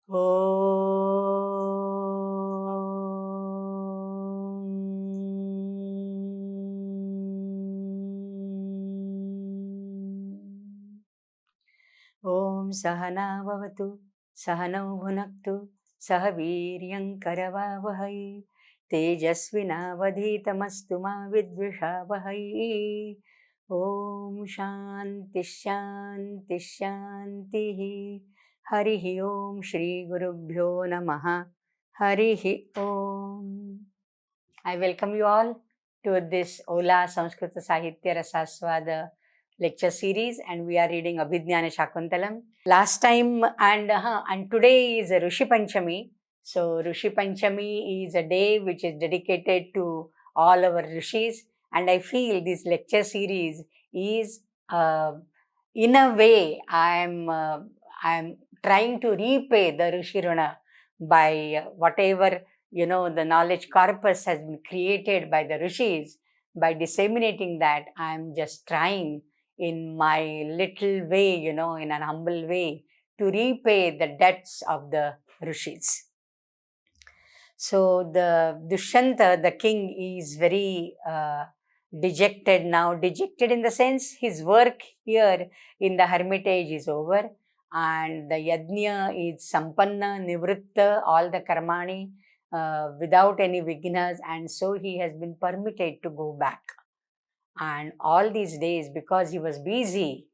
Om Sahana Vavatu Sahano Bhunaktu Sah Viryam Karavavahai Tejasvinavadhitamastu ma Vidvishavahai. Om Shanti Shanti Shanti. Harihi Om Shri Gurubhyo Namaha. Harihi Om. I welcome you all to this Ola Samskrita Sahitya Rasaswada lecture series, and we are reading Abhijnana Sakuntalam. Last time and today is Rishi Panchami. So Rishi Panchami is a day which is dedicated to all our rishis, and I feel this lecture series is in a way I'm trying to repay the Rishi Runa by whatever the knowledge corpus has been created by the rishis. By disseminating that, I'm just trying in my little way, in an humble way, to repay the debts of the rishis. So the Dushyanta, the king, is very dejected now. Dejected in the sense his work here in the hermitage is over, and the yajna is sampanna, nivritta, all the karmani without any vignas, and so he has been permitted to go back. And all these days, because he was busy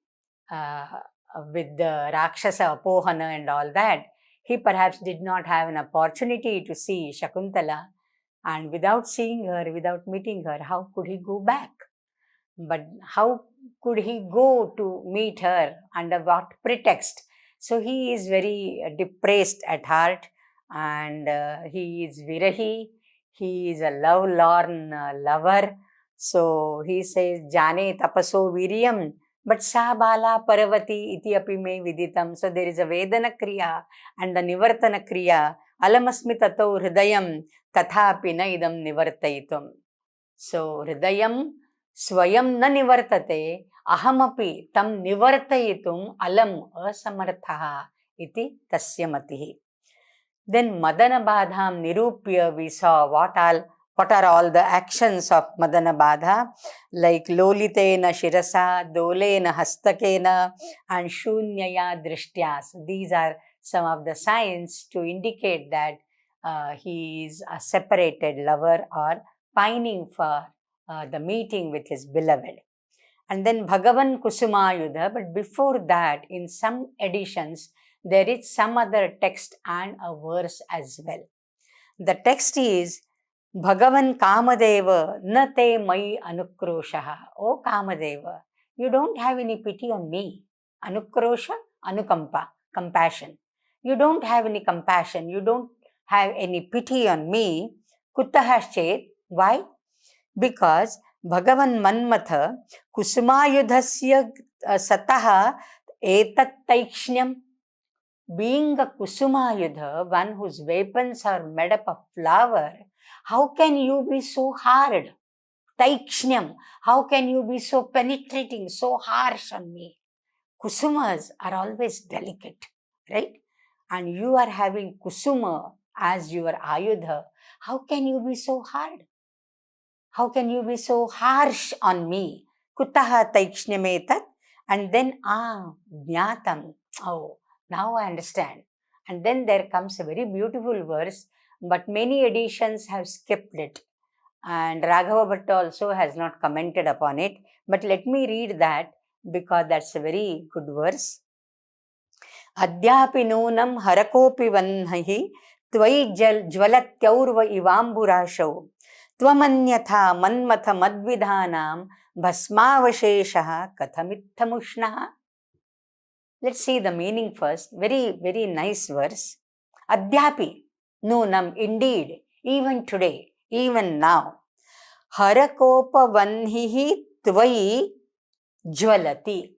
uh, with the Rakshasa Apohana and all that, he perhaps did not have an opportunity to see Shakuntala. And without seeing her, without meeting her, how could he go back? But how could he go to meet her? Under what pretext? So he is very depressed at heart, and he is virahi. He is a love-lorn lover. So he says, Jane tapaso viryam, but sa bala paravati iti api me viditam. So there is a vedana kriya and the nivartana kriya. Alamasmi tato hridayam tathapi na idam nivartayitum. So hridayam swayam na nivartate ahamapi tam nivartayitum alam asamarthaha iti tasya matihi. Then Madana Badham Nirupya, we saw what are all the actions of Madana Badha, like Lolitena Shirasa, Dolena Hastakena, and Shunyaya Drishtya. So these are some of the signs to indicate that he is a separated lover or pining for the meeting with his beloved. And then Bhagavan Kusumayudha, but before that, in some editions, there is some other text and a verse as well. The text is Bhagavan Kamadeva nate mai anukroshaha. O Kamadeva, you don't have any pity on me. Anukrosha, anukampa, compassion. You don't have any compassion. You don't have any pity on me. Kuttahaschet. Why? Because Bhagavan Manmatha Kusumayudhasya Sataha Etat Taikshnyam. Being a Kusumayudha, one whose weapons are made up of flower, how can you be so hard? Taikshnam, how can you be so penetrating, so harsh on me? Kusumas are always delicate, right? And you are having Kusuma as your Ayudha. How can you be so hard? How can you be so harsh on me? Kuttaha taikshnyametat. And then, jnatam. Oh, now I understand. And then there comes a very beautiful verse, but many editions have skipped it. And Raghava Bhatta also has not commented upon it. But let me read that, because that's a very good verse. Adhyapi nunam harakopi vanhahi tvai jwalatyurva ivamburashau tvamanyatha manmatha madvidhanam bhasmavasheshaha kathamithamushnaha. Let's see the meaning first. Very, very nice verse. Adhyapi nunam, indeed, even today, even now. Harakopa vanhihi tvai jwalati.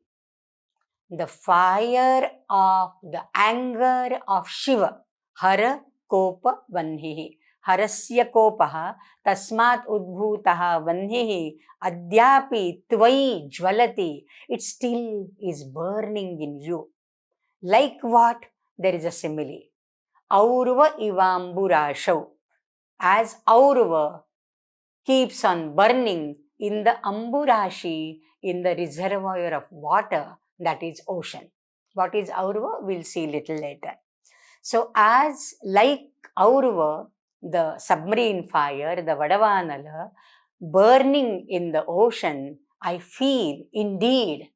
The fire of the anger of Shiva. Hara kopa vanhihi. Harasya kopaha tasmat udbhutaha vanhihi adhyapi tvai jwalati. It still is burning in you. Like what? There is a simile. Aurva ivamburashau. As Aurva keeps on burning in the Amburashi, in the reservoir of water, that is ocean. What is Aurva? We'll see little later. So as like Aurva, the submarine fire, the Vadavanala, burning in the ocean, I feel indeed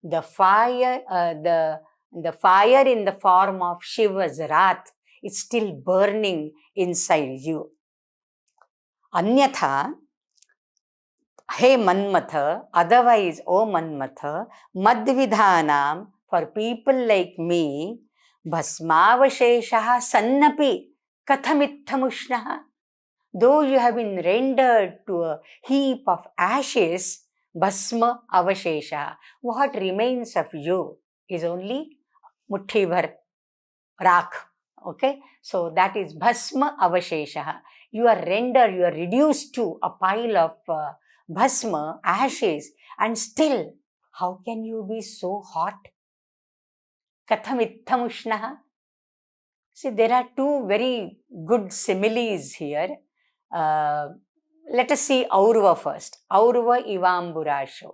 the fire, the fire in the form of Shiva's wrath is still burning inside you. Anyatha, hey Manmatha, otherwise, O Manmatha, Madvidhanam, for people like me, Bhasmavasheshaha sannapi kathamithamushnaha. Though you have been rendered to a heap of ashes, Bhasma avashesha, what remains of you is only muttibhar rakh. Okay, so that is Bhasma avashesha. You are rendered, you are reduced to a pile of Bhasma, ashes, and still, how can you be so hot? Kathamithamushnaha. See, there are two very good similes here. Let us see Aurva first. Aurva ivamburasho.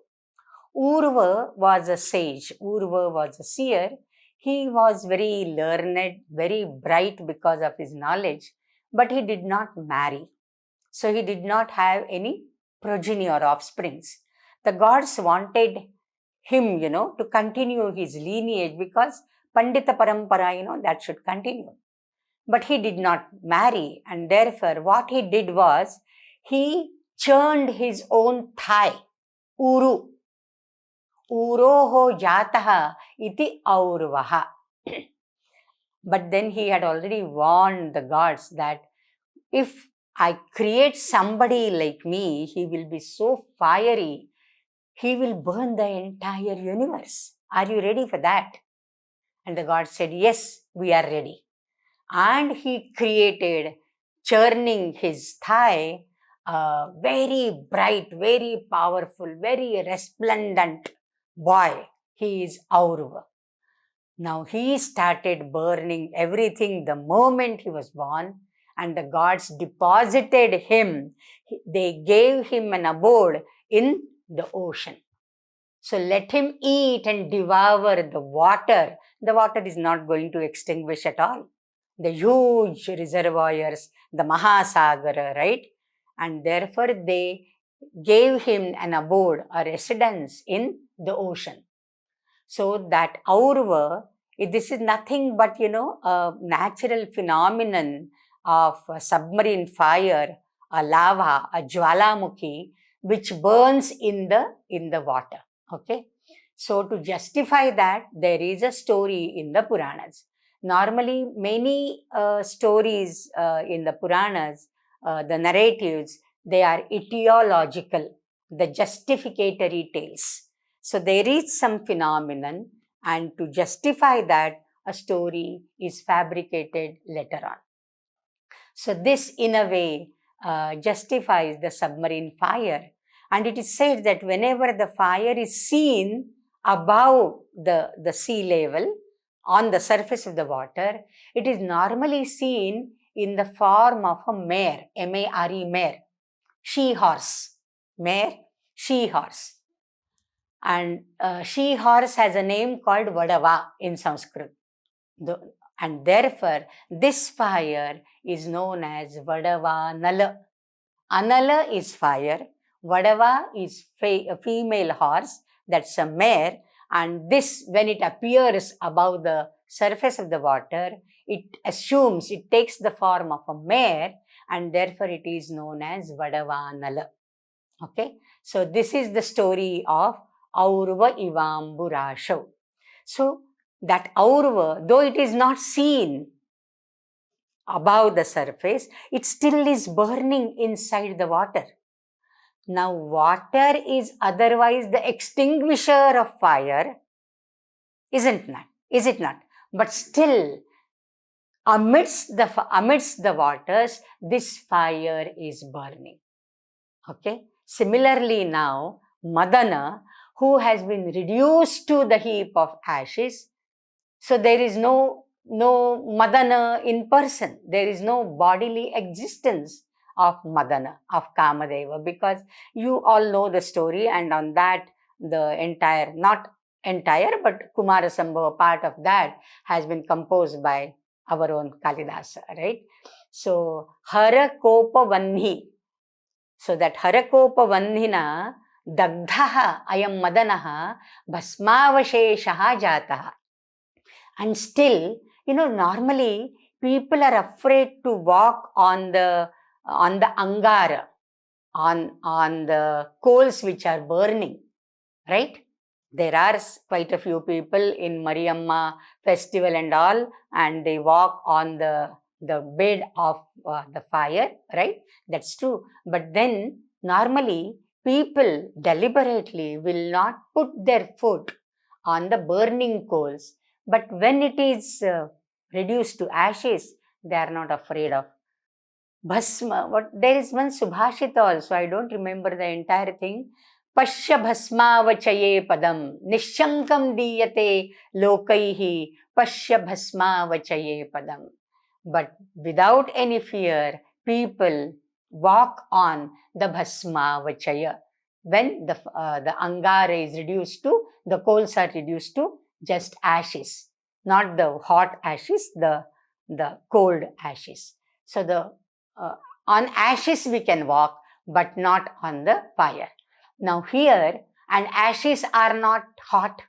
Urva was a sage. Urva was a seer. He was very learned, very bright because of his knowledge, but he did not marry. So he did not have any progeny or offsprings. The gods wanted him, to continue his lineage because Pandita Parampara, that should continue. But he did not marry, and therefore what he did was, he churned his own thigh, uru. Uroho jataha iti aurvaha. But then he had already warned the gods that if I create somebody like me, he will be so fiery, he will burn the entire universe. Are you ready for that? And the gods said, yes, we are ready. And he created, churning his thigh, a very bright, very powerful, very resplendent boy. He is Aurva. Now he started burning everything the moment he was born, and the gods deposited him. They gave him an abode in the ocean. So let him eat and devour the water. The water is not going to extinguish at all. The huge reservoirs, the Mahasagara, right? And therefore they gave him an abode, a residence in the ocean. So that Aurva, this is nothing but, a natural phenomenon of a submarine fire, a lava, a jwalamukhi, which burns in the water. Okay. So to justify that, there is a story in the Puranas. Normally, many stories in the Puranas, the narratives, they are etiological, the justificatory tales. So there is some phenomenon, and to justify that, a story is fabricated later on. So this, in a way, justifies the submarine fire. And it is said that whenever the fire is seen above the sea level, on the surface of the water, it is normally seen in the form of a mare, M-A-R-E, mare, she-horse, mare, she-horse. And she-horse has a name called Vadava in Sanskrit. And therefore, this fire is known as Vadavanala. Anala is fire, Vadava is a female horse, that's a mare, and this, when it appears above the surface of the water, it assumes, it takes the form of a mare, and therefore it is known as Vadavanala. Okay, so this is the story of Aurva ivamburasho. So that Aurva, though it is not seen above the surface, it still is burning inside the water. Now, water is otherwise the extinguisher of fire, is it not? But still, amidst the waters, this fire is burning. Okay. Similarly, now, Madana, who has been reduced to the heap of ashes, so there is no no Madana in person. There is no bodily existence of Madana, of Kamadeva, because you all know the story, and on that, the entire, not entire, but Kumarasambhava part of that has been composed by our own Kalidasa, right? So, Hara Kopa Vanhi. So, that Hara Kopa Vanhina Dagdhaha Ayam Madanaha Bhasmavasheshaha Jataha. And still, normally people are afraid to walk on the angara, on the coals which are burning, right? There are quite a few people in Mariamma festival and all, and they walk on the bed of the fire, right? That's true. But then normally people deliberately will not put their foot on the burning coals. But when it is reduced to ashes, they are not afraid of Bhasma. What, there is one Subhashita also, I don't remember the entire thing. Pashya bhasmavachaye padam nishankam diyate lokaihi pashya bhasmavachaye padam. But without any fear, people walk on the bhasmavachaya. When the angara is reduced to, the coals are reduced to just ashes, not the hot ashes, the cold ashes. So on ashes we can walk, but not on the fire. Now here, and ashes are not hot.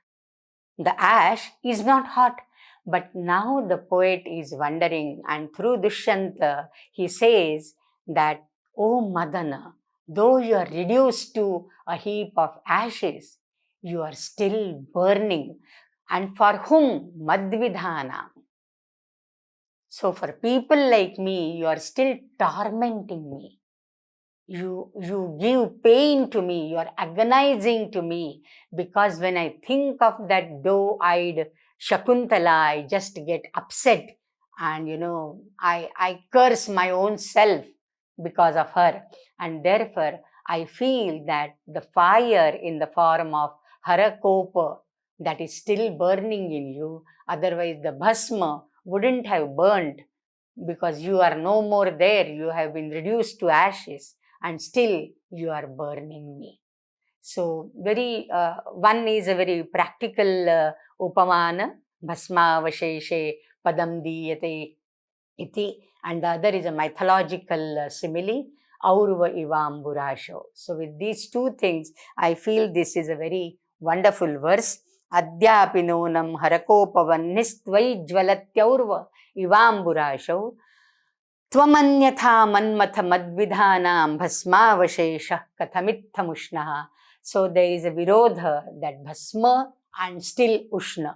The ash is not hot. But now the poet is wondering, and through Dushyanta, he says that, O Madana, though you are reduced to a heap of ashes, you are still burning. And for whom? Madvidhana. So for people like me, you are still tormenting me. You give pain to me, you are agonizing to me, because when I think of that doe-eyed Shakuntala, I just get upset, and I curse my own self because of her, and therefore I feel that the fire in the form of Harakopa that is still burning in you, otherwise the bhasma wouldn't have burned, because you are no more there, you have been reduced to ashes, and still you are burning me. So one is a very practical upamana, bhasmavasheshe padam diyate iti, and the other is a mythological simile, aurva ivamburasho. So with these two things, I feel this is a very wonderful verse. Adyapi nonam harakopavannistvai jwalatyurva ivamburasho Tvamanyatha manmatha madvidhanam bhasmavashesha kathamithamushnaha. So there is a virodha, that bhasma and still ushna.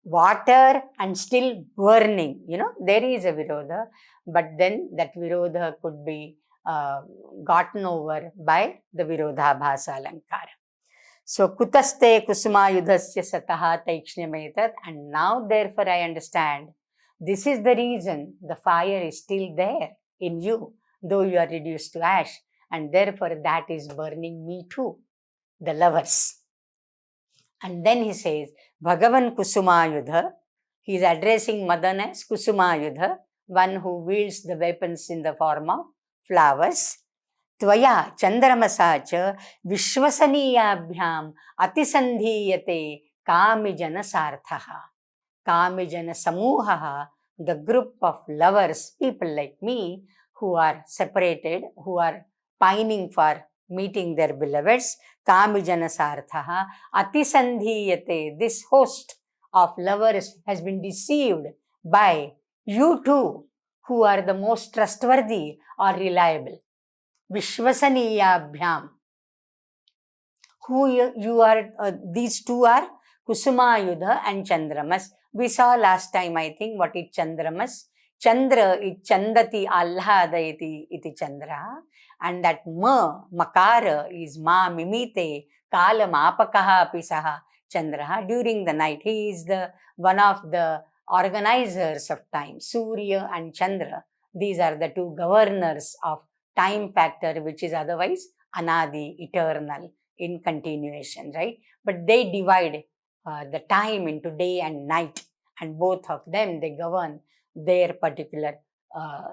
Water and still burning. There is a virodha, but then that virodha could be gotten over by the virodha bhasa alankara. So kutaste kusumayudhasya sataha taikshnyamaitat, and now therefore I understand this is the reason the fire is still there in you, though you are reduced to ash, and therefore that is burning me too, the lovers. And then he says, Bhagavan Kusumayudha, he is addressing Madan as Kusumayudha, one who wields the weapons in the form of flowers. Tvaya Chandramasa cha Vishwasaniyabhyam Atisandhiyate Kamijana Sarthaha. Kamijana Samuhaha, the group of lovers, people like me, who are separated, who are pining for meeting their beloveds. Kamijana Sarthaha Atisandhiyate. This host of lovers has been deceived by you two, who are the most trustworthy or reliable. Vishwasaniyabhyam. Who you are, these two are Kusumayudha and Chandramas. We saw last time, I think, what is Chandramas. Chandra is Chandati Allhada iti Chandra. And that Makara is Ma Mimite Kala Mapakaha Pisaha Chandra. During the night, he is one of the organizers of time. Surya and Chandra, these are the two governors of time factor, which is otherwise Anadi, eternal, in continuation, right? But they divide the time into day and night, and both of them, they govern their particular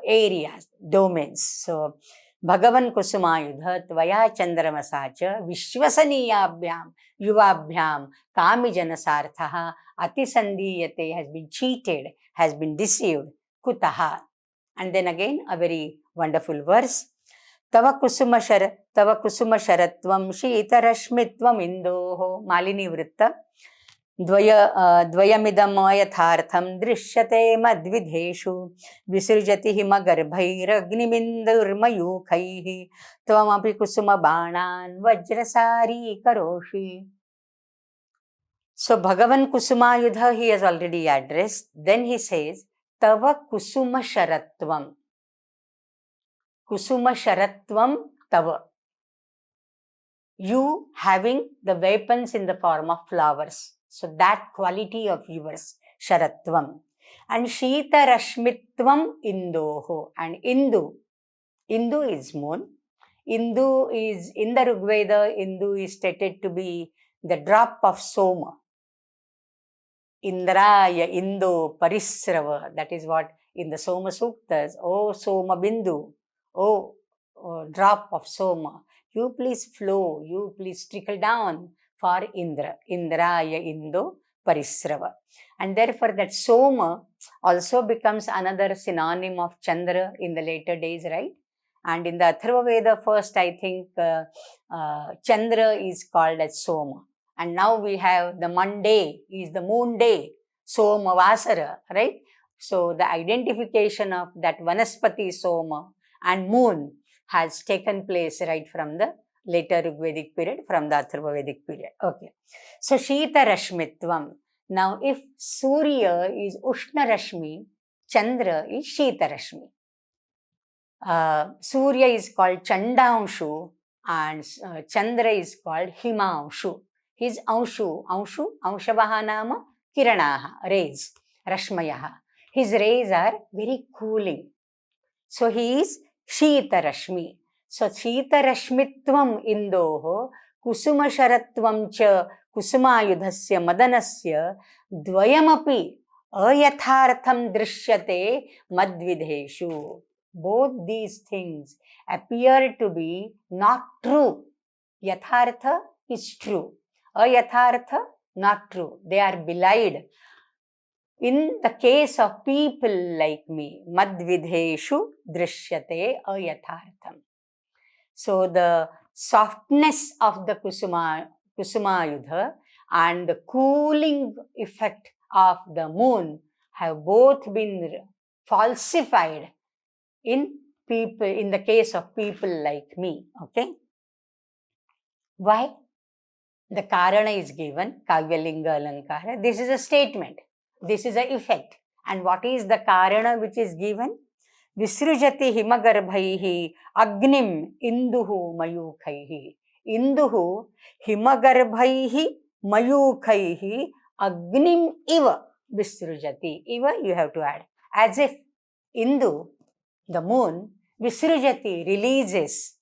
areas, domains. So, Bhagavan Kusumayudha Tvaya Chandramasacha Vishwasaniyabhyam Yuvabhyam Kamijana Sarthaha Atisandiyate has been cheated, has been deceived, Kutaha. And then again, a very wonderful verse. Tava kusuma sharatvam शीतरश्मित्वम् इन्दोः Malini वृत्त द्वयमिदं यथार्थं दृश्यते मद्विधेषु विसृजति हिमगर्भैरग्निमिन्दुर्मयूखैः त्वमपि कुसुमबाणान् वज्रसारीकरोषि. So Bhagavan Kusumayudha he has already addressed. Then he says, Tava kusuma sharatvam. Kusuma sharatvam tava. You having the weapons in the form of flowers. So that quality of yours, sharatvam. And shita rashmitvam indoho. And Indu is moon. Indu is, in the Rigveda, Indu is stated to be the drop of Soma. Indraya Indo Parisrava. That is what in the Soma Suktas. Oh Soma Bindu. Oh drop of Soma. You please flow. You please trickle down for Indra. Indraya Indo Parisrava. And therefore that Soma also becomes another synonym of Chandra in the later days, right? And in the Atharva Veda first, I think Chandra is called as Soma. And now we have the Monday is the moon day, Soma Vasara, right? So the identification of that Vanaspati Soma and moon has taken place right from the later Rigvedic period, from the Atharva Vedic period. Okay. So Shita Rashmitvam. Now if Surya is Ushna Rashmi, Chandra is Shita Rashmi. Surya is called Chandanshu and Chandra is called Himanshu. His Anshuvaha nama Kiranaha, rays, Rashmayaha. His rays are very cooling. So he is Shita Rashmi. So Shita Rashmitvam Indoho Kusuma Sharatvam cha Kusumayudhasya Madanasya Dvayamapi Ayathartham Drishyate Madvidheshu. Both these things appear to be not true. Yathartha is true. Ayathartha, not true. They are belied. In the case of people like me, madvidheshu drishyate ayathartham. So the softness of the Kusumayudha and the cooling effect of the moon have both been falsified in people, in the case of people like me. Okay? Why? The Karana is given, Kavyalinga Alankara. This is a statement. This is an effect. And what is the Karana which is given? Visrujati himagarbhaihi agnim induhu mayukhaihi. Induhu himagarbhaihi mayukhaihi agnim iva visrujati. Iva you have to add. As if Indu, the moon, visrujati releases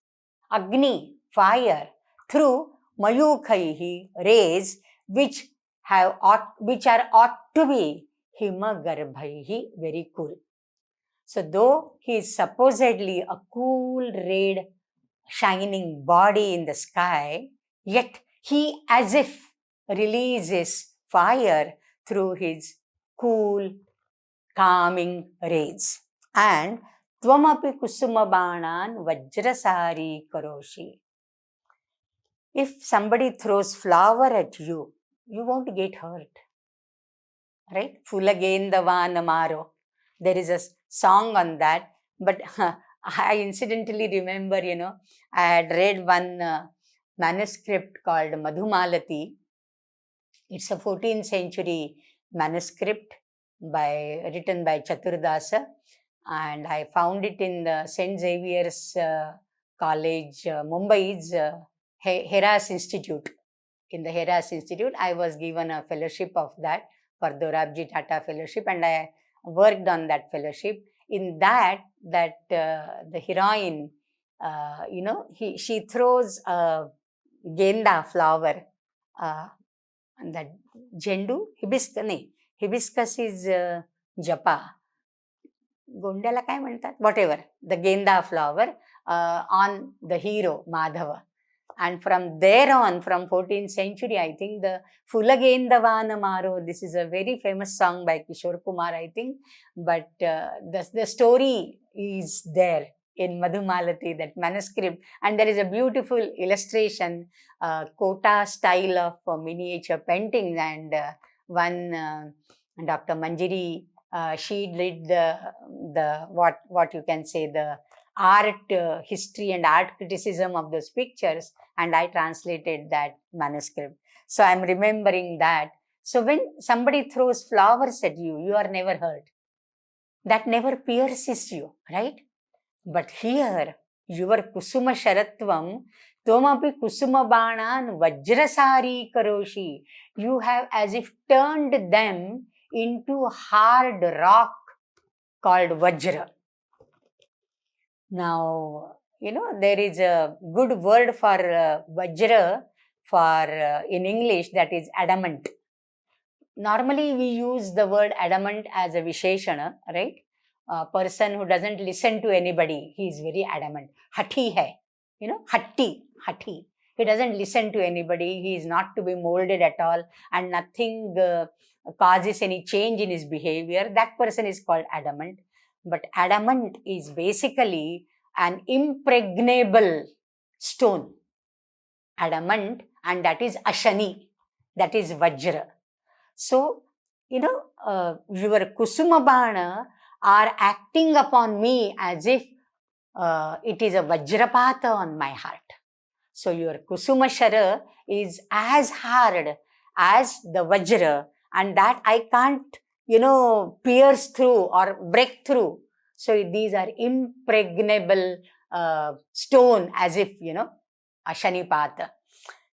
Agni, fire, through Mayukhaihi, rays, which are ought to be Himagarbhaihi, very cool. So though he is supposedly a cool, red, shining body in the sky, yet he as if releases fire through his cool, calming rays. And Tvamapi Kusumabanan Vajrasari Karoshi. If somebody throws flower at you, you won't get hurt. Right? Fulagenda Maro. There is a song on that. But I incidentally remember, I had read one manuscript called Madhumalati. It's a 14th century manuscript written by Chaturdasa. And I found it in the St. Xavier's College, Mumbai's Heras Institute. In the Heras Institute, I was given a fellowship of that for Dorabji Tata Fellowship, and I worked on that fellowship. In that the heroine, she throws a genda flower, that Jendu, hibiscus is japa. Gondala काय म्हणतात? Whatever, the genda flower on the hero Madhava. And from there on, from 14th century, I think the Fulagendavana Maro, this is a very famous song by Kishore Kumar, I think. But the story is there in Madhumalati, that manuscript. And there is a beautiful illustration, Kota style of miniature painting. And one Dr. Manjiri, she did the what you can say, the art history and art criticism of those pictures, and I translated that manuscript. So I'm remembering that. So when somebody throws flowers at you, you are never hurt. That never pierces you, right? But here, your kusuma sharatvam, tomapi kusuma banan vajrasari karoshi. You have as if turned them into hard rock called vajra. Now, there is a good word for vajra for in English, that is adamant. Normally, we use the word adamant as a visheshana, right? A person who doesn't listen to anybody, he is very adamant. Hatti hai, hatti. He doesn't listen to anybody. He is not to be molded at all, and nothing causes any change in his behavior. That person is called adamant. But adamant is basically an impregnable stone. Adamant, and that is ashani, that is vajra. So, your kusuma bana are acting upon me as if it is a vajrapata on my heart. So, your kusuma shara is as hard as the vajra, and that I can't pierce through or break through. So these are impregnable stone, as if, Ashanipata.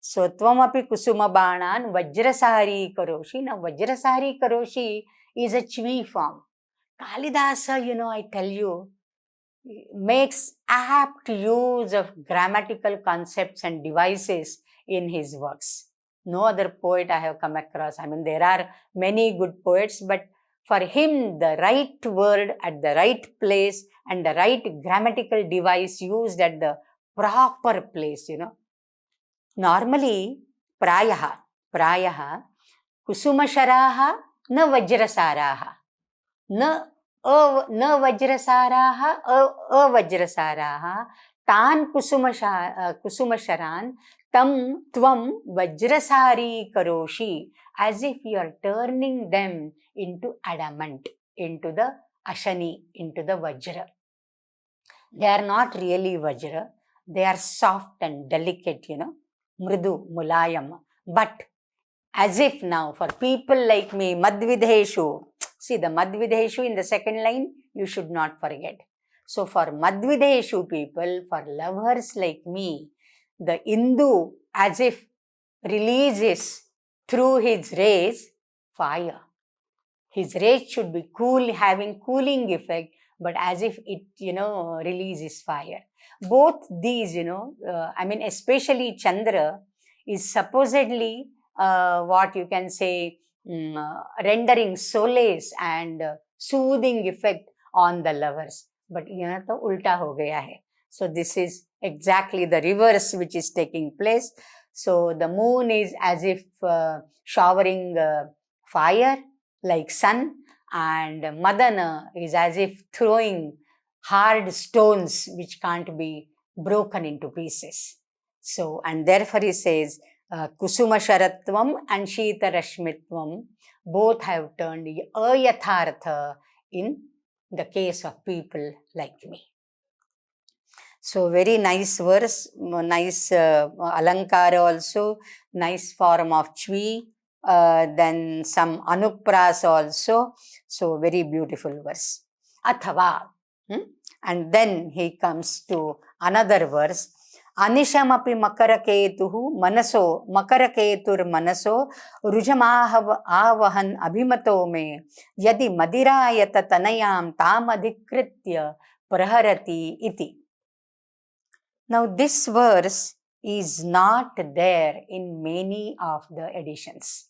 So Tvamapi Kusuma Banan Vajrasari Karoshi. Now Vajrasari Karoshi is a Chvi form. Kalidasa, I tell you, makes apt use of grammatical concepts and devices in his works. No other poet I have come across. I mean, there are many good poets, but for him, the right word at the right place and the right grammatical device used at the proper place, Normally, prayaha, kusumasharaha na vajrasaraha. Na vajrasaraha, avajrasaraha, tan kusumasharan, tam tvam vajrasari karoshi, as if you are turning them into adamant, into the ashani, into the vajra. They are not really vajra. They are soft and delicate, mridu, mulayam. But as if now, for people like me, madvidheshu, see the madvidheshu in the second line, you should not forget. So for madvidheshu people, for lovers like me, the Indu as if releases through his rays fire. His rays should be cool, having cooling effect, but as if it, releases fire. Both these, especially Chandra is supposedly what you can say, rendering solace and soothing effect on the lovers. But to ulta ho gaya hai. So this is exactly the reverse which is taking place. So the moon is as if showering fire like sun, and Madana is as if throwing hard stones which can't be broken into pieces. So, and therefore he says, Kusuma Sharatvam and Shita Rashmitvam both have turned ayathartha in the case of people like me. So very nice verse, nice Alankara also, nice form of Chvi, then some Anupras also. So very beautiful verse. Athava. And then he comes to another verse. Anishamapi makaraketuhu manaso makaraketur manaso rujamahav avahan abhimato me yadi madirayata tanayam tam adhikritya praharati iti. Now this verse is not there in many of the editions.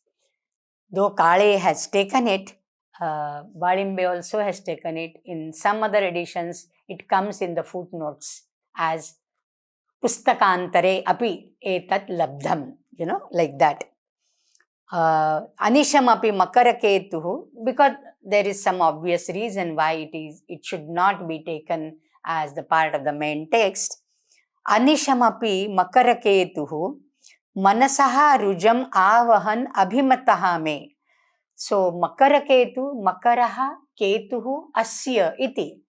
Though Kale has taken it, Balimbe also has taken it. In some other editions, it comes in the footnotes as Pustakantare api etat labdham, like that. Anisham api makaraketuhu, because there is some obvious reason why it should not be taken as the part of the main text. Anisham api makaraketuhu manasaha rujam avahan abhimataha me. So makaraketu, makaraha ketuhu asya iti.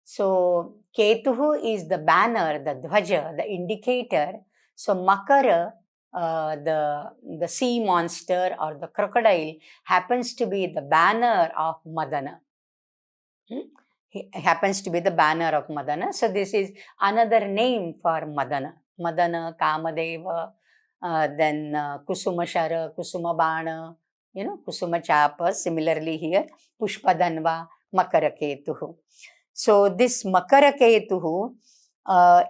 So ketuhu is the banner, the dhwaja, the indicator. So makara, the sea monster or the crocodile, happens to be the banner of Madana. He happens to be the banner of Madana. So this is another name for Madana. Madana, Kamadeva, then Kusumashara, Kusumabana, Kusuma Chapa. Similarly here, Pushpadanva, Makaraketuhu. So this Makaraketuhu,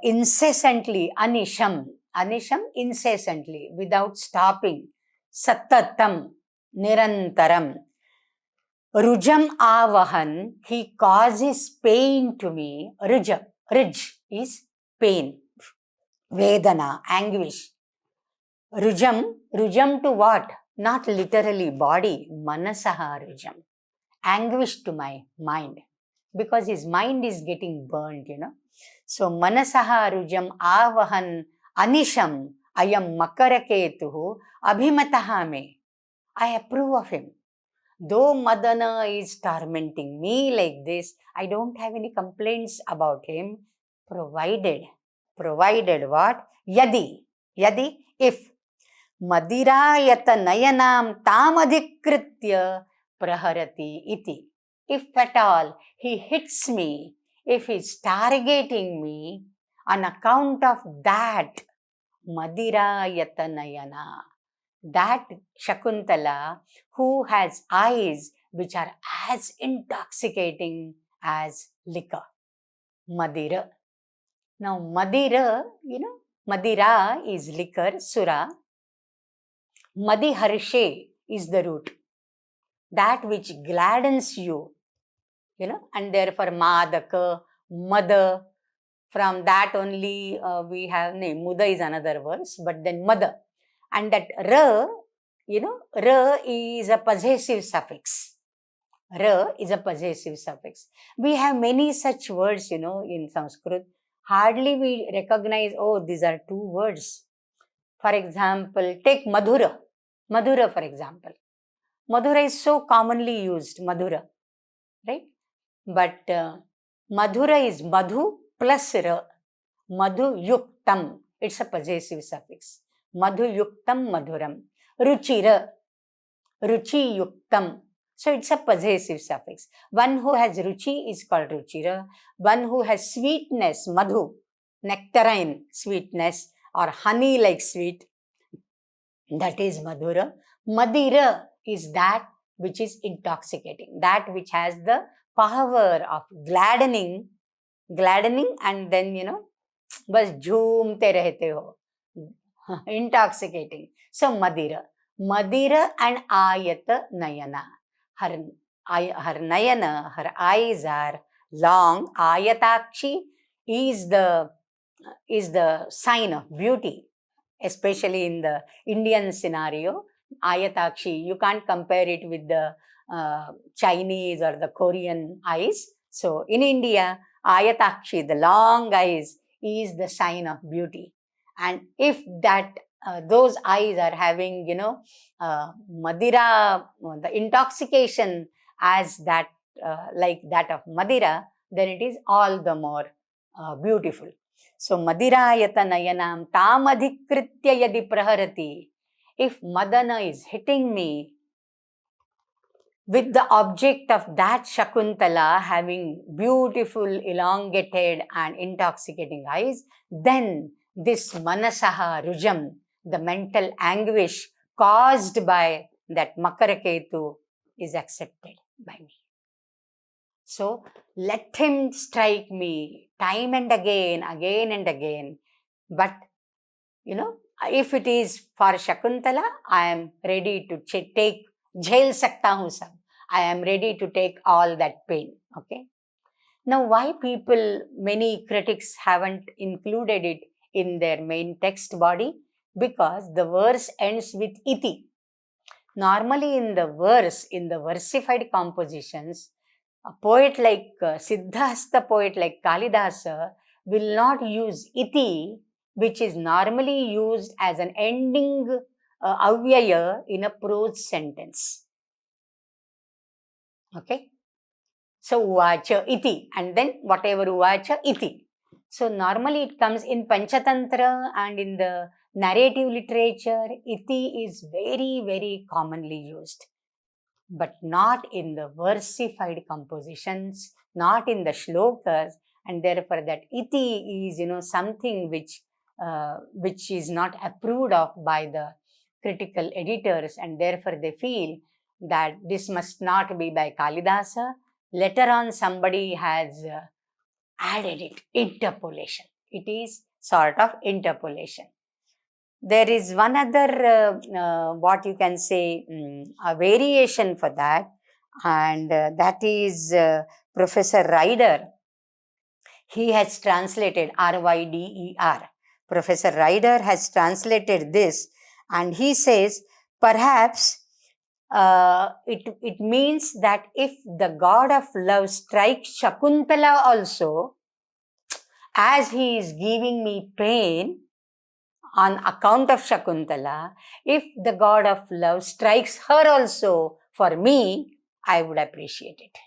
incessantly, Anisham, incessantly, without stopping, Sattatam, Nirantaram, Rujam Avahan, he causes pain to me. Ruj is pain, Vedana, anguish. Rujam to what? Not literally body, Manasaha Rujam. Anguish to my mind, because his mind is getting burned, So Manasaha Rujam Avahan Anisham Ayam Makaraketuhu Abhimataha me. I approve of him. Though Madana is tormenting me like this, I don't have any complaints about him, provided what? Yadi, if Madirayata Nayanam Tamadhikritya Praharati iti. If at all he hits me, if he's targeting me, on account of that, Madirayata Nayana, that Shakuntala who has eyes which are as intoxicating as liquor, Madira. Now Madira, Madira is liquor, Sura. Madiharshe is the root, that which gladdens you, and therefore Madaka, Mother. From that only we have name. Muda is another verse, but then Mother. And that Ra, Ra is a possessive suffix. Ra is a possessive suffix. We have many such words, in Sanskrit. Hardly we recognize, oh, these are two words. For example, take Madhura. Madhura, for example. Madhura is so commonly used, Madhura, right? But Madhura is Madhu plus Ra. Madhu Yuktam. It's a possessive suffix. Madhu Yuktam Madhuram. Ruchira. Ruchi Yuktam. So it's a possessive suffix. One who has Ruchi is called Ruchira. One who has sweetness, Madhu, nectarine sweetness or honey like sweet, that is Madhura. Madira is that which is intoxicating, that which has the power of gladdening and then, bas jhoomte rehte ho. Intoxicating. So Madira and Ayata Nayana. Her Nayana, her eyes are long. Ayatakshi is the sign of beauty, especially in the Indian scenario. Ayatakshi, you can't compare it with the Chinese or the Korean eyes. So in India, Ayatakshi, the long eyes, is the sign of beauty. And if that those eyes are having, Madira, the intoxication as that, like that of Madira, then it is all the more beautiful. So Madirayata Nayanam Tamadhikritya Yadi Praharati. If Madana is hitting me with the object of that Shakuntala having beautiful, elongated and intoxicating eyes, then this Manasaha Rujam, the mental anguish caused by that Makaraketu, is accepted by me. So let him strike me time and again and again. But, if it is for Shakuntala, I am ready to take झेल सकता हूँ सब. I am ready to take all that pain. Okay. Now, why many critics haven't included it in their main text body? Because the verse ends with iti. Normally in the versified compositions, a poet like Siddhasta poet like Kalidasa will not use iti, which is normally used as an ending avyaya in a prose sentence. Okay. So, uvacha iti, and then whatever uvacha iti. So, normally it comes in Panchatantra and in the narrative literature, iti is very, very commonly used, but not in the versified compositions, not in the shlokas, and therefore that iti is, something which is not approved of by the critical editors, and therefore they feel that this must not be by Kalidasa. Later on, somebody has added it, interpolation. It is sort of interpolation. There is one other, what you can say, a variation for that, and that is Professor Ryder. He has translated Ryder. Professor Ryder has translated this, and he says, perhaps it means that if the god of love strikes Shakuntala also, as he is giving me pain on account of Shakuntala, if the god of love strikes her also for me, I would appreciate it.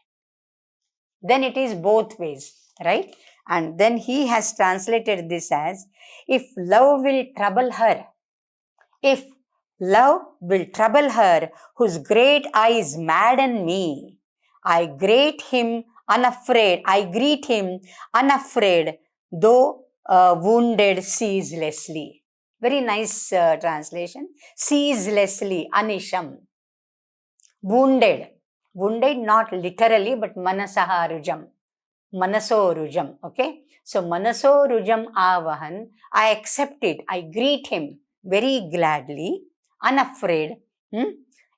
Then it is both ways, right? And then he has translated this as, if love will trouble her, if love will trouble her, whose great eyes madden me, I greet him unafraid, though wounded ceaselessly. Very nice translation. Ceaselessly, anisham. Wounded. Wounded not literally, but manasaha rujam. Manaso rujam. Okay. So, manaso rujam avahan. I accept it. I greet him very gladly, unafraid.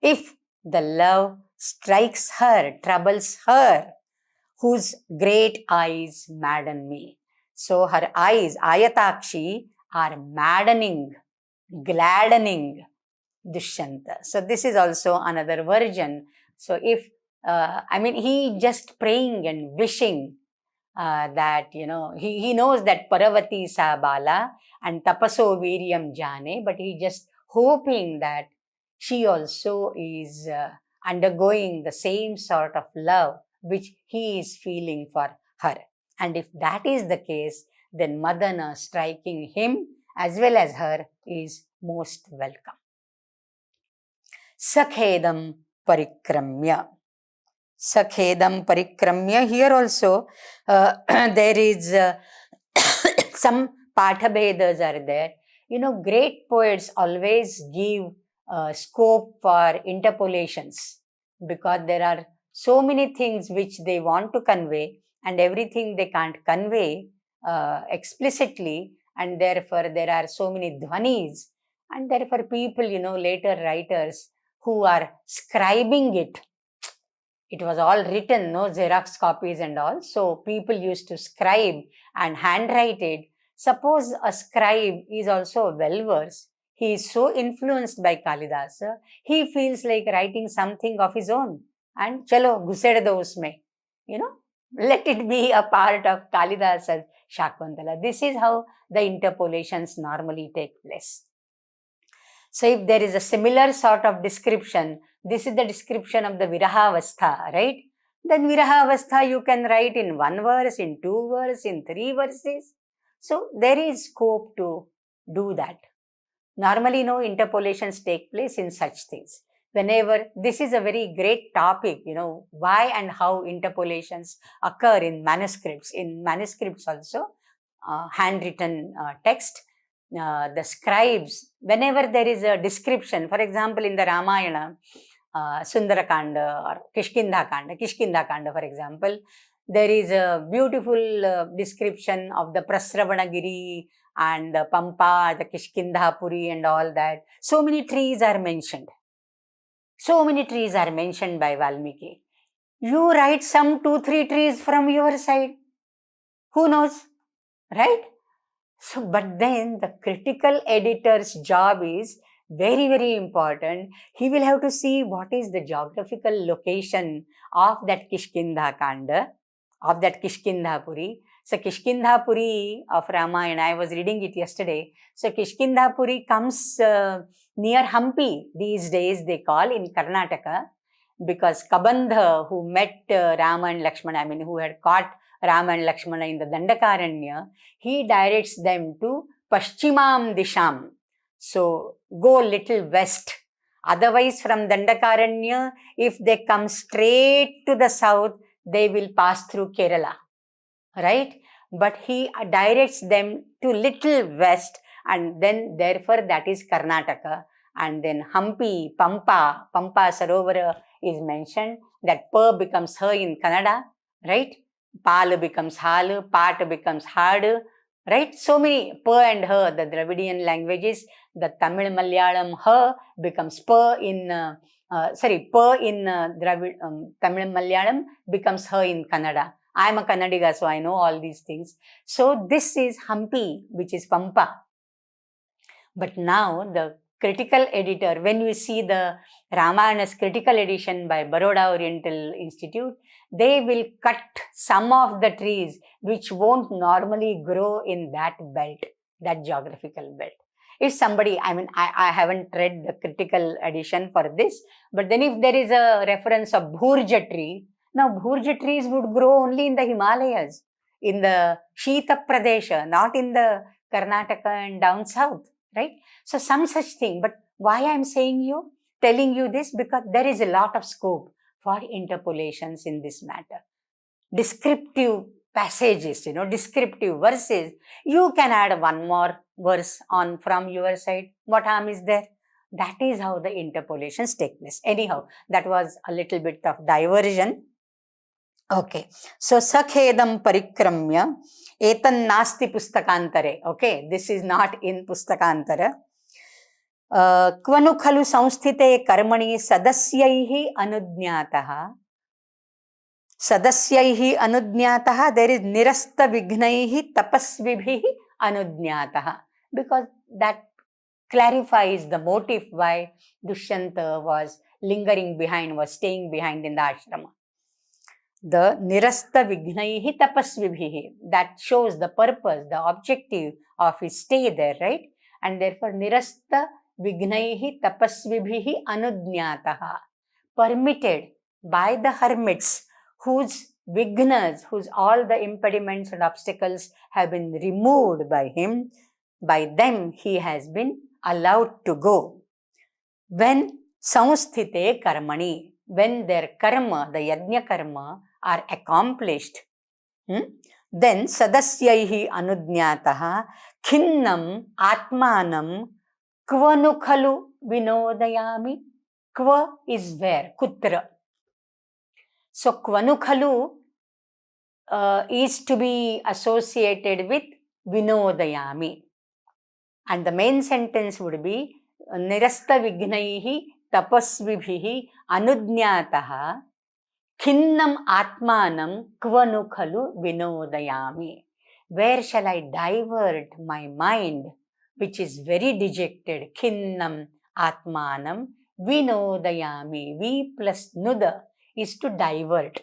If the love strikes her, troubles her, whose great eyes madden me. So, her eyes, Ayatakshi, are maddening, gladdening Dushyanta. So, this is also another version. So, if, he just praying and wishing that, he knows that Paravati sa bala and tapaso viryam jane, but he just hoping that she also is undergoing the same sort of love which he is feeling for her. And if that is the case, then Madana striking him as well as her is most welcome. Sakhedam parikramya. Sakhedam parikramya. Here also there is some pathabhedas are there. Great poets always give scope for interpolations, because there are so many things which they want to convey, and everything they can't convey explicitly, and therefore there are so many dhvanis, and therefore people, later writers who are scribing it, it was all written, no Xerox copies and all. So people used to scribe and handwrite it. Suppose a scribe is also well-versed. He is so influenced by Kalidasa, he feels like writing something of his own. And chalo, ghused do usme. Let it be a part of Kalidasa's Shakuntala. This is how the interpolations normally take place. So if there is a similar sort of description, this is the description of the Virahavastha, right? Then Virahavastha you can write in one verse, in two verses, in three verses. So there is scope to do that. Normally, no interpolations take place in such things. Whenever, this is a very great topic, why and how interpolations occur in manuscripts. In manuscripts also, handwritten text, the scribes, whenever there is a description, for example, in the Ramayana, Sundarakanda or Kishkinda Kanda, for example, there is a beautiful description of the Prasravanagiri and the Pampa, the Kishkindhapuri and all that. So many trees are mentioned. So many trees are mentioned by Valmiki. You write some 2-3 trees from your side. Who knows, right? So, but then the critical editor's job is very, very important. He will have to see what is the geographical location of that Kishkindha Kanda, of that Kishkindhapuri. So, Kishkindhapuri of Ramayana, I was reading it yesterday. So, Kishkindhapuri comes near Hampi these days, they call, in Karnataka, because Kabandha, who met Rama and Lakshmana, who had caught Rama and Lakshmana in the Dandakaranya, he directs them to Paschimam Disham. So go little west. Otherwise, from Dandakaranya, if they come straight to the south, they will pass through Kerala, right? But he directs them to little west, and then therefore that is Karnataka. And then Hampi, Pampa Sarovara is mentioned. That pa becomes ha in Kannada, right? Pal becomes hal, pat becomes hard, right? So many pa and ha, the Dravidian languages. The Tamil Malayalam ha becomes pa in pa in Tamil Malayalam becomes ha in Kannada. I am a Kannadiga, so I know all these things. So this is Hampi, which is Pampa. But now the critical editor, when we see the Ramayana's critical edition by Baroda Oriental Institute, they will cut some of the trees which won't normally grow in that belt, that geographical belt. If somebody, I haven't read the critical edition for this, but then if there is a reference of Bhurja tree, now Bhurja trees would grow only in the Himalayas, in the Shita Pradesha, not in the Karnataka and down south, right? So some such thing. But why I'm telling you this, because there is a lot of scope for interpolations in this matter. Descriptive passages, descriptive verses. You can add one more verse on from your side. What harm is there? That is how the interpolations take place. Anyhow, that was a little bit of diversion. Okay, so Sakhedam Parikramya Etan Nasti Pustakantare. Okay, this is not in Pustakantara. Kvanu Khalu Samsthite Karmani Sadasyaihi Anudnyataha. Sadasyaihi Anudnyataha, there is Nirasta Vignaihi Tapasvibhihi Anudnyataha. Because that clarifies the motive why Dushyanta was lingering behind, was staying behind in the ashrama. The Nirasta Vignaihi Tapasvibhihi, that shows the purpose, the objective of his stay there, right? And therefore Nirasta Vignaihi Tapasvibhihi Anudnyataha, permitted by the hermits whose vignas, whose all the impediments and obstacles have been removed by him, by them he has been allowed to go. When Samsthite Karmani, when their karma, the yajna karma, are accomplished, then Sadasyaihi Anudnyataha Khinnam Atmanam Kvanu Khalu Vinodayami. Kva is where? Kutra. So Kvanu Khalu is to be associated with Vinodayami. And the main sentence would be Nirasta Vignaihi Tapasvibhihi Anudnyataha Khinnam Atmanam Kvanu Khalu Vinodayami. Where shall I divert my mind, which is very dejected? Khinnam Atmanam Vinodayami. V plus Nuda is to divert.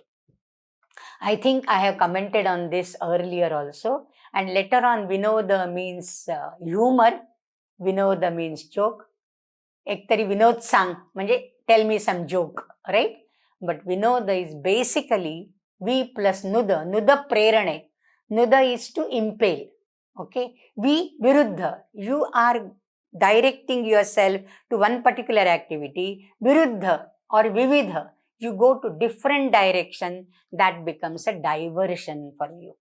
I think I have commented on this earlier also. And later on, Vinoda means humor. Vinoda means joke. Ektari Vinod sang, manje tell me some joke, right? But Vinoda is basically V plus Nuda. Nuda prerane. Nuda is to impale. Okay? V viruddha. You are directing yourself to one particular activity. Viruddha or vividha. You go to different direction. That becomes a diversion for you.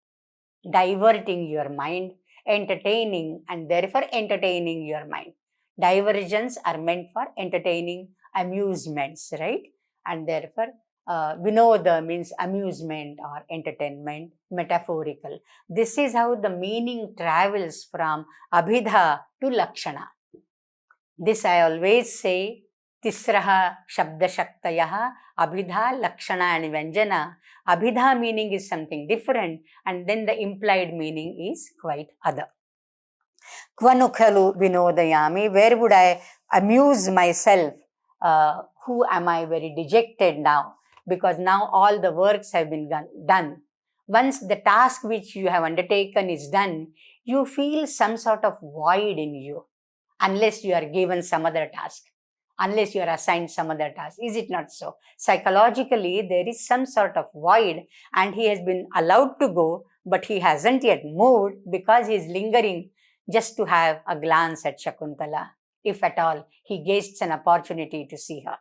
Diverting your mind, entertaining, and therefore entertaining your mind. Diversions are meant for entertaining amusements, right? And therefore, Vinoda means amusement or entertainment, metaphorical. This is how the meaning travels from Abhidha to Lakshana. This I always say, Tisraha Shabdashaktayah, Abhidha, Lakshana and Vyanjana. Abhidha meaning is something different, and then the implied meaning is quite other. Kvanukhalu Vinodayami, where would I amuse myself? Who am I very dejected now? Because now all the works have been done. Once the task which you have undertaken is done, you feel some sort of void in you, unless you are given some other task, unless you are assigned some other task. Is it not so? Psychologically, there is some sort of void, and he has been allowed to go, but he hasn't yet moved because he is lingering just to have a glance at Shakuntala, if at all he gets an opportunity to see her.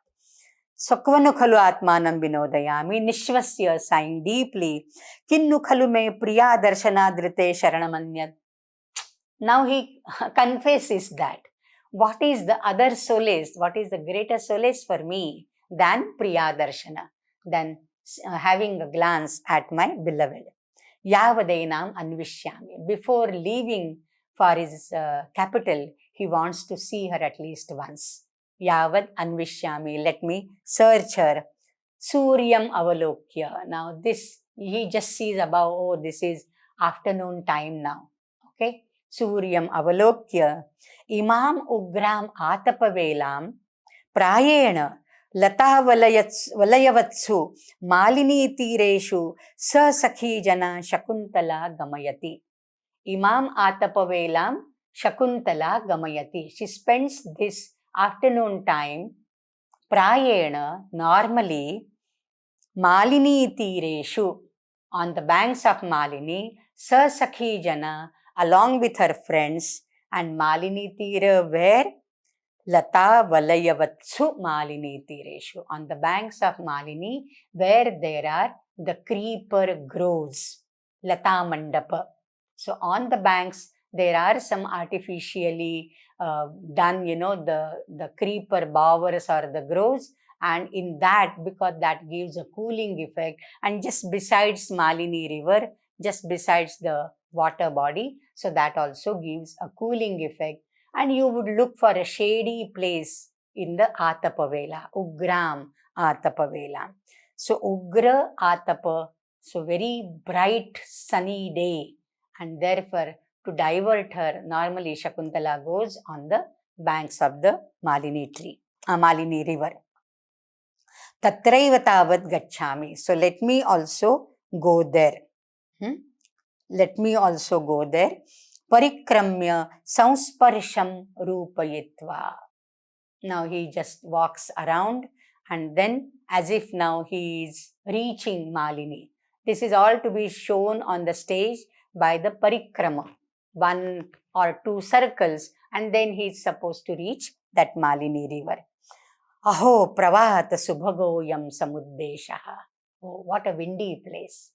Sakvanu khalu atmanam vinodayami, nishvasya, sighing deeply, kinnu khalu me priya darshanadrite sharanamanyat. Now he confesses that what is the other solace, what is the greater solace for me than priya darshana, than having a glance at my beloved. Yavadainam anvishyami. Before leaving for his capital, he wants to see her at least once. Yavad anvishyami. Let me search her. Suryam avalokya. Now this, he just sees above, oh, this is afternoon time now. Okay. Suryam avalokya. Imam ugram atapavelam prayena lata valayavatsu malini tireshu sa sakhi jana Shakuntala gamayati. Imam atapavelam Shakuntala gamayati. She spends this afternoon time prayena, normally, malini tireshu, on the banks of Malini, sa sakhi jana, along with her friends, and Malini tira where? Lata valayavatsu Malini tireshu, on the banks of Malini, where there are the creeper groves, Lata mandapa. So on the banks there are some artificially done, the creeper bowers or the groves, and in that, because that gives a cooling effect, and just besides Malini river, just besides the water body, so that also gives a cooling effect. And you would look for a shady place in the Atapavela, Ugram Atapavela. So Ugra Atapa, so very bright sunny day, and therefore to divert her, normally Shakuntala goes on the banks of the Malini river. Tatraiva tavat gacchami. So let me also go there. Let me also go there. Parikramya sansparsham rupayitva. Now he just walks around, and then as if now he is reaching Malini. This is all to be shown on the stage by the parikrama, 1 or 2 circles, and then he is supposed to reach that Malini river. Aho pravata subhagoyam samuddeshaha. Oh, what a windy place.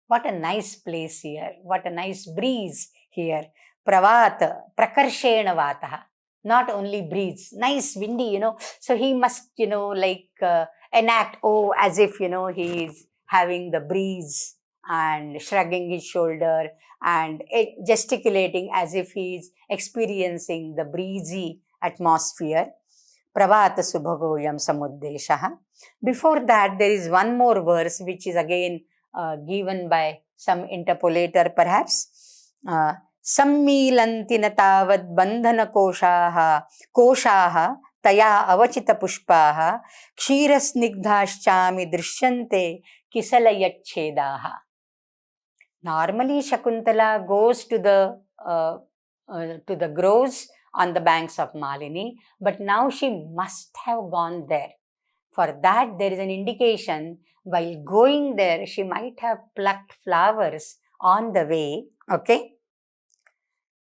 What a nice place here. What a nice breeze here. Pravata, prakarshena vataha. Not only breeze, nice windy, So he must, enact, as if, he is having the breeze and shrugging his shoulder and gesticulating as if he is experiencing the breezy atmosphere. Pravata subhagoyam samuddeshaha. Before that, there is one more verse which is again given by some interpolator perhaps. Sammilanti na tavad bandhana koshaha taya avachita pushpaha ksheerasnigdhashchami drishyante kisalayachchedaha. Normally Shakuntala goes to the groves on the banks of Malini, but now she must have gone there. For that, there is an indication, while going there, she might have plucked flowers on the way, okay?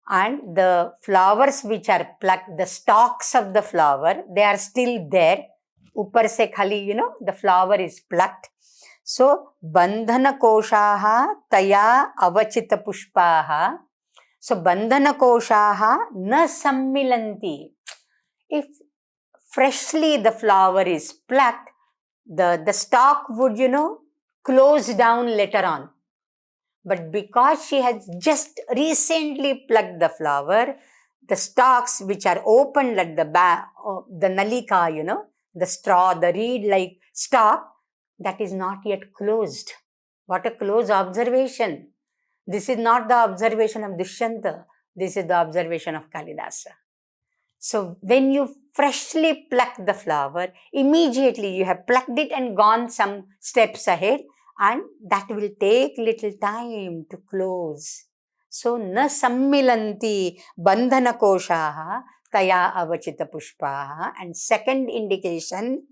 And the flowers which are plucked, the stalks of the flower, they are still there. Upar se khali, the flower is plucked. So, bandhana koshaha taya avachita pushpaha. So, bandhana koshaha na sammilanti. If freshly the flower is plucked, the stalk would, close down later on. But because she has just recently plucked the flower, the stalks which are opened at the nalika, the straw, the reed-like stalk, that is not yet closed. What a close observation. This is not the observation of Dushyanta. This is the observation of Kalidasa. So when you freshly pluck the flower, immediately you have plucked it and gone some steps ahead, and that will take little time to close. So na sammilanti bandhana koshaha taya avachita pushpaha. And second indication,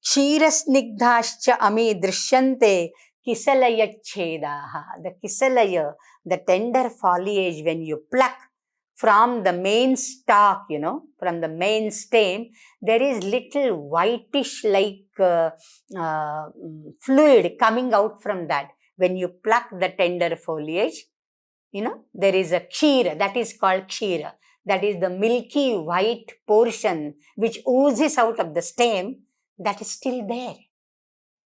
ksheerasnigdhascha ami drishyante kisalayachchedaha. The kisalaya, the tender foliage, when you pluck from the main stalk, from the main stem, there is little whitish like fluid coming out from that. When you pluck the tender foliage, there is a ksheera, that is called ksheera. That is the milky white portion which oozes out of the stem, that is still there.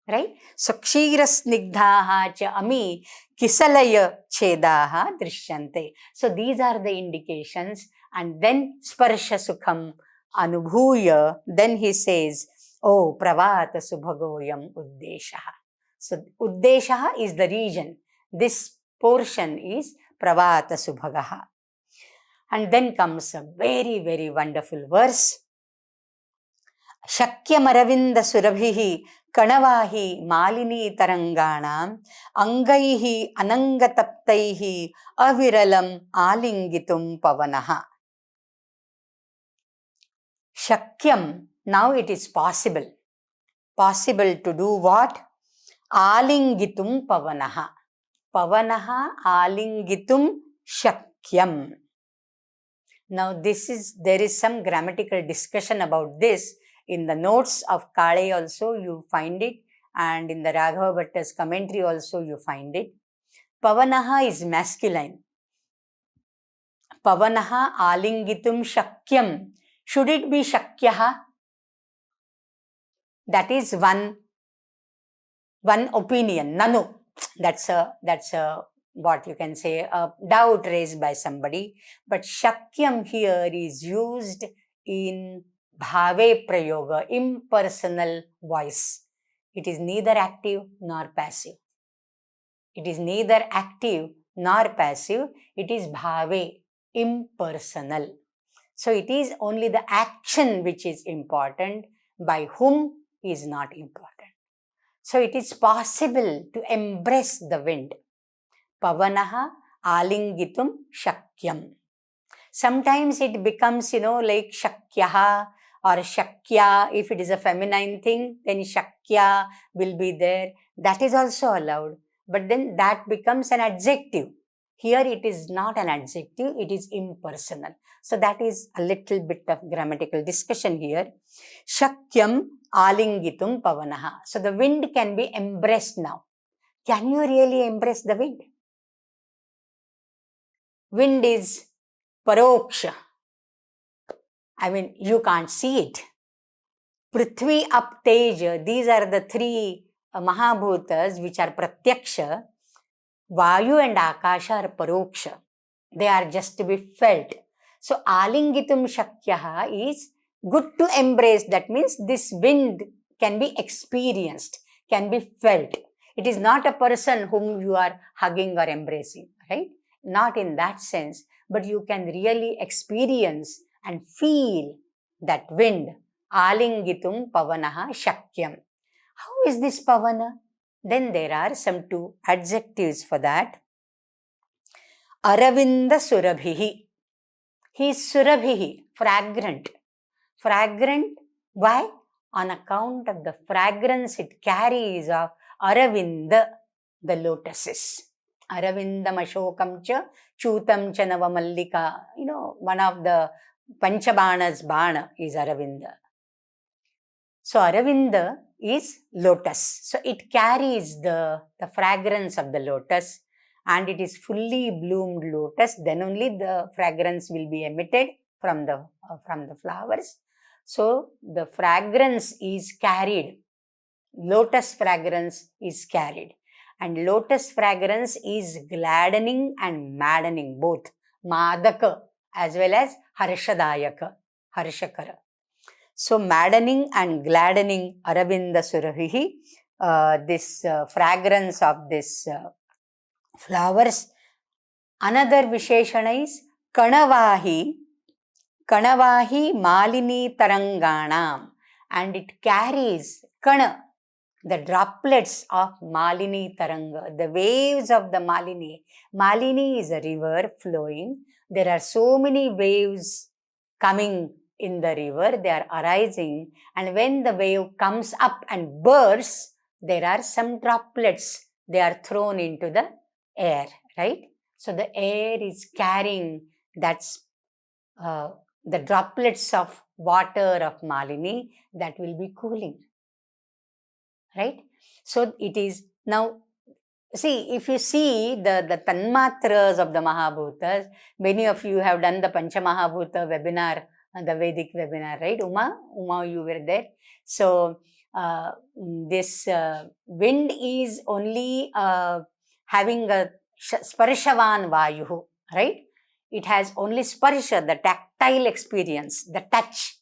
Right? So, ksheerasnigdhaha cha ami kisalaya chedaha drishyante. So, these are the indications. And then sparsha sukham anubhuya, then he says, oh, pravata subhagoyam uddeshaha. So, uddeshaha is the region. This portion is pravata subhagaha. And then comes a very, very wonderful verse. Shakyamaravinda surabhihi kanavahi malini taranganam angaihi anangataptaihi aviralam alingitum pavanaha. Shakyam, now it is possible. Possible to do what? Alingitum pavanaha. Pavanaha alingitum shakyam. Now there is some grammatical discussion about this. In the notes of Kale also you find it, and in the Raghava Bhatta's commentary also you find it. Pavanaha is masculine. Pavanaha alingitum shakyam. Should it be shakyaha? That is one opinion. Nanu. That's a what you can say, a doubt raised by somebody. But shakyam here is used in bhave prayoga, impersonal voice. It is neither active nor passive. It is neither active nor passive. It is bhave, impersonal. So it is only the action which is important, by whom is not important. So it is possible to embrace the wind. Pavanaha alingitum shakyam. Sometimes it becomes, like shakyaha or shakya. If it is a feminine thing, then shakya will be there. That is also allowed. But then that becomes an adjective. Here it is not an adjective, it is impersonal. So that is a little bit of grammatical discussion here. Shakyam alingitum pavanaha. So the wind can be embraced now. Can you really embrace the wind? Wind is paroksha. I mean, you can't see it. Prithvi, Ap, Tej, these are the three Mahabhutas which are pratyaksha. Vayu and Akasha are paroksha. They are just to be felt. So, alingitum shakyaha is good to embrace. That means this wind can be experienced, can be felt. It is not a person whom you are hugging or embracing, right? Not in that sense, but you can really experience and feel that wind. Alingitum pavanaha shakyam. How is this pavana? Then there are some two adjectives for that. Aravinda surabhihi. He is surabhihi, fragrant. Fragrant, why? On account of the fragrance it carries of Aravinda, the lotuses. Aravindam ashokam cha chutam cha navamallika. One of the Panchabanas bana is Aravinda. So Aravinda is lotus. So it carries the fragrance of the lotus, and it is fully bloomed lotus. Then only the fragrance will be emitted from the flowers. So the fragrance is carried. Lotus fragrance is carried. And lotus fragrance is gladdening and maddening, both. Madaka as well as harshadayaka, harshakara. So maddening and gladdening Aravinda Surabhihi, this fragrance of this flowers. Another Visheshana is Kanavahi Malini Taranganam, and it carries Kana, the droplets of Malini Taranga, the waves of the Malini. Malini is a river flowing. There are so many waves coming in the river, they are arising, and when the wave comes up and bursts, there are some droplets, they are thrown into the air, right? So the air is carrying that's the droplets of water of Malini that will be cooling, right? So it is now, see, if you see the Tanmatras of the Mahabhutas, many of you have done the Pancha Mahabhuta webinar, the Vedic webinar, right? Uma, you were there. So this wind is only having a sparshavan vayu, right? It has only sparsha, the tactile experience, the touch.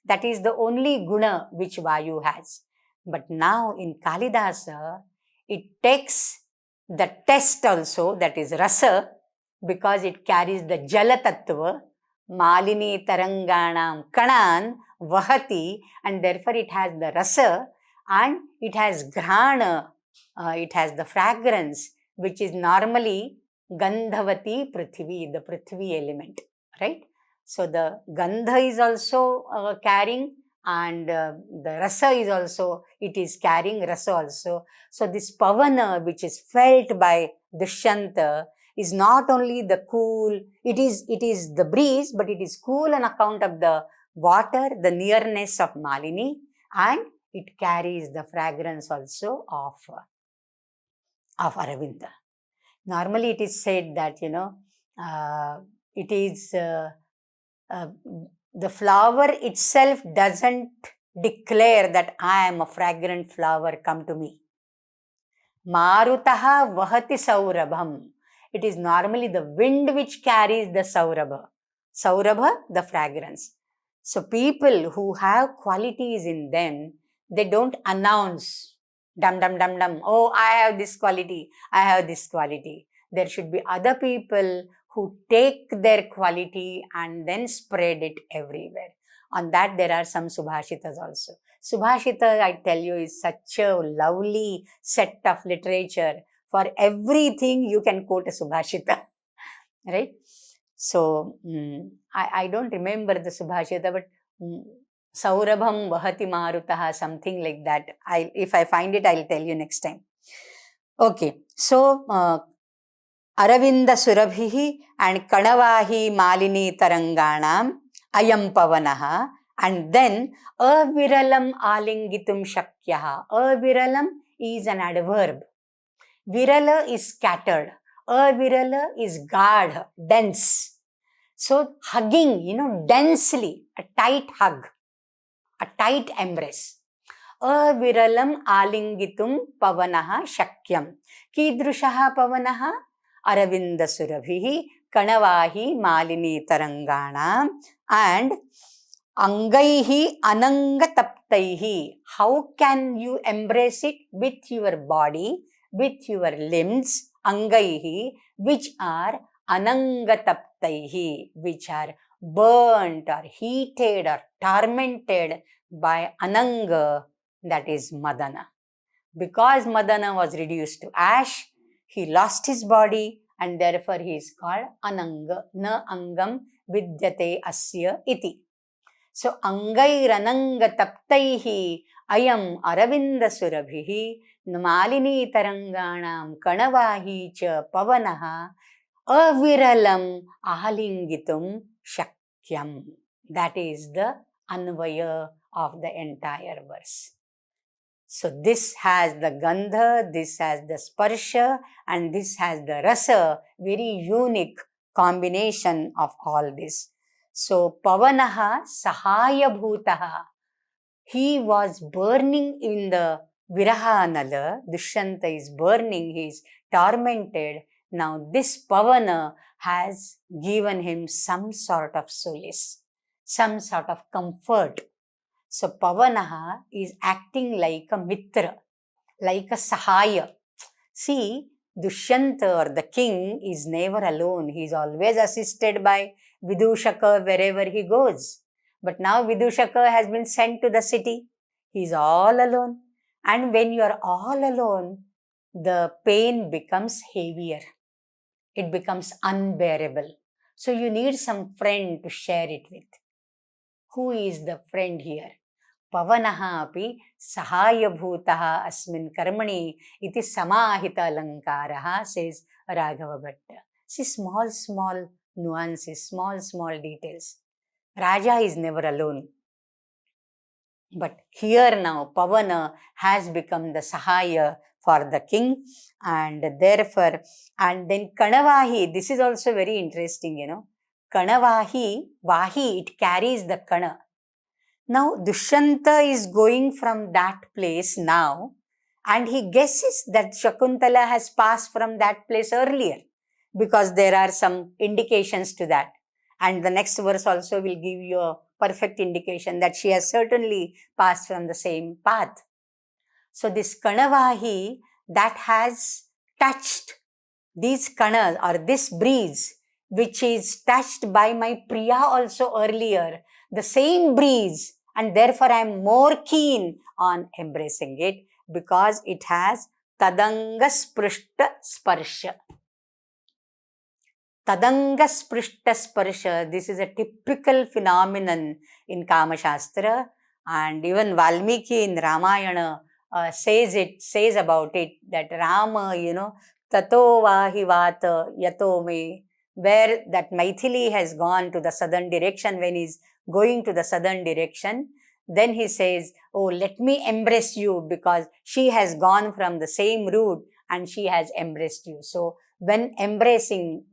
That is the only guna which vayu has. But now in Kalidasa, it takes the test also, that is rasa, because it carries the jala tattva, malini taranganam kanan vahati, and therefore it has the rasa and it has grana, it has the fragrance, which is normally gandhavati prithvi, the prithvi element, right? So the gandha is also carrying, and the rasa is also, it is carrying rasa also. So this pavana, which is felt by Dushyanta, is not only the cool, it is the breeze, but it is cool on account of the water, the nearness of Malini, and it carries the fragrance also of Aravinda. Normally it is said that, it is the flower itself doesn't declare that I am a fragrant flower, come to me. Marutaha vahati saurabham. It is normally the wind which carries the saurabha. Saurabha, the fragrance. So people who have qualities in them, they don't announce, dum dum dum dum, oh, I have this quality, I have this quality. There should be other people who take their quality and then spread it everywhere. On that, there are some Subhashitas also. Subhashita, I tell you, is such a lovely set of literature. For everything, you can quote a Subhashita, right? So, I don't remember the Subhashita, but Saurabham Vahati Marutaha, something like that. If I find it, I'll tell you next time. Okay, so Aravinda Surabhihi and Kanavahi Malini Taranganam Ayam Pavanaha, and then Aviralam Alingitum Shakyaha. Aviralam is an adverb. Virala is scattered. Avirala is guard, dense. So hugging, densely, a tight hug, a tight embrace. Aviralam Alingitum Pavanaha Shakyam. Kidrushaha Pavanaha Aravinda Surabhihi Kanavahi Malini Taranganam and Angaihi Anangataptaihi. How can you embrace it? With your body, with your limbs, Angaihi, which are Anangataptaihi, which are burnt or heated or tormented by Ananga, that is Madana. Because Madana was reduced to ash, he lost his body, and therefore he is called Ananga. Na angam vidyate asya iti. So Angairananga taptaihi ayam Aravinda Surabhihi Malini Taranganam Kanavahi cha Pavanaha Aviralam Ahalingitum Shakyam. That is the Anvaya of the entire verse. So this has the Gandha, this has the Sparsha, and this has the Rasa, very unique combination of all this. So Pavanaha Sahaya Bhutaha, he was burning in the Virahanala, Dushyanta is burning, he is tormented. Now this Pavana has given him some sort of solace, some sort of comfort, So Pavanaha is acting like a mitra, like a sahaya. See, Dushyanta or the king is never alone. He is always assisted by Vidushaka wherever he goes. But now Vidushaka has been sent to the city. He is all alone. And when you are all alone, the pain becomes heavier. It becomes unbearable. So you need some friend to share it with. Who is the friend here? Pavanaha api sahayabhutaha asmin karmani iti samahita alankaraha, says Raghava Bhatta. See, small nuances, small details. Raja is never alone. But here now, Pavana has become the Sahaya for the king, and therefore, and then Kanavahi, this is also very interesting, Kanavahi, Vahi, it carries the Kana. Now, Dushyanta is going from that place now, and he guesses that Shakuntala has passed from that place earlier, because there are some indications to that. And the next verse also will give you a perfect indication that she has certainly passed from the same path. So this Kanavahi that has touched these Kanas or this breeze, which is touched by my Priya also earlier, the same breeze, and therefore I am more keen on embracing it because it has Tadanga Sprishta Sparsha. Tadanga Sprishta Sparsha, this is a typical phenomenon in Kama Shastra, and even Valmiki in Ramayana says about it that Rama, Tato Vahi Vata Yato Me, where that Maithili has gone to the southern direction, when he's going to the southern direction, then he says, oh, let me embrace you because she has gone from the same route and she has embraced you. So while embracing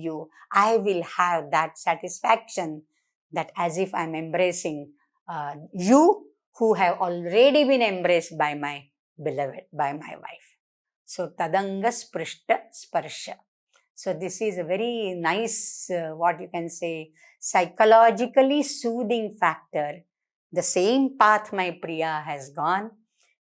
you, I will have that satisfaction that as if I'm embracing you who have already been embraced by my beloved, by my wife. So Tadanga Sprishta Sparsha. So this is a very nice, what you can say, psychologically soothing factor. The same path my Priya has gone.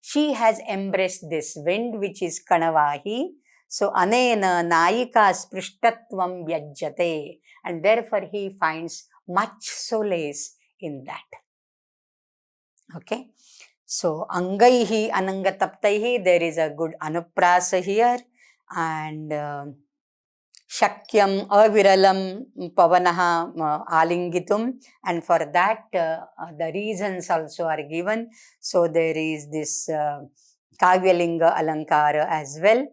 She has embraced this wind, which is Kanavahi. So anena nayika sprishtatvam vyajyate. And therefore he finds much solace in that. Okay. So angaihi anangataptaihi, there is a good anuprasa here. And Shakyam aviralam pavanaha alingitum, and for that the reasons also are given. So there is this Kavyalinga Alankara as well,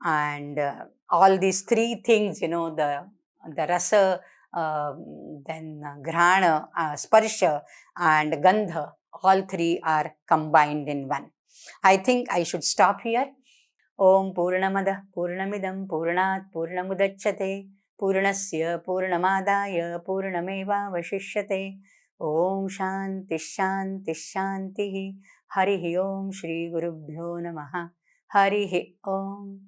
and all these three things, the rasa, then grana, sparsha and gandha, all three are combined in one. I think I should stop here. Om Purnamadah Purnamidam Purnat Purnamudachyate Purnasya Purnamadaya Purnameva Vashishyate. Om Shanti Shanti Shanti. Harihi Om Shri Gurubhyo Namaha. Harihi Om.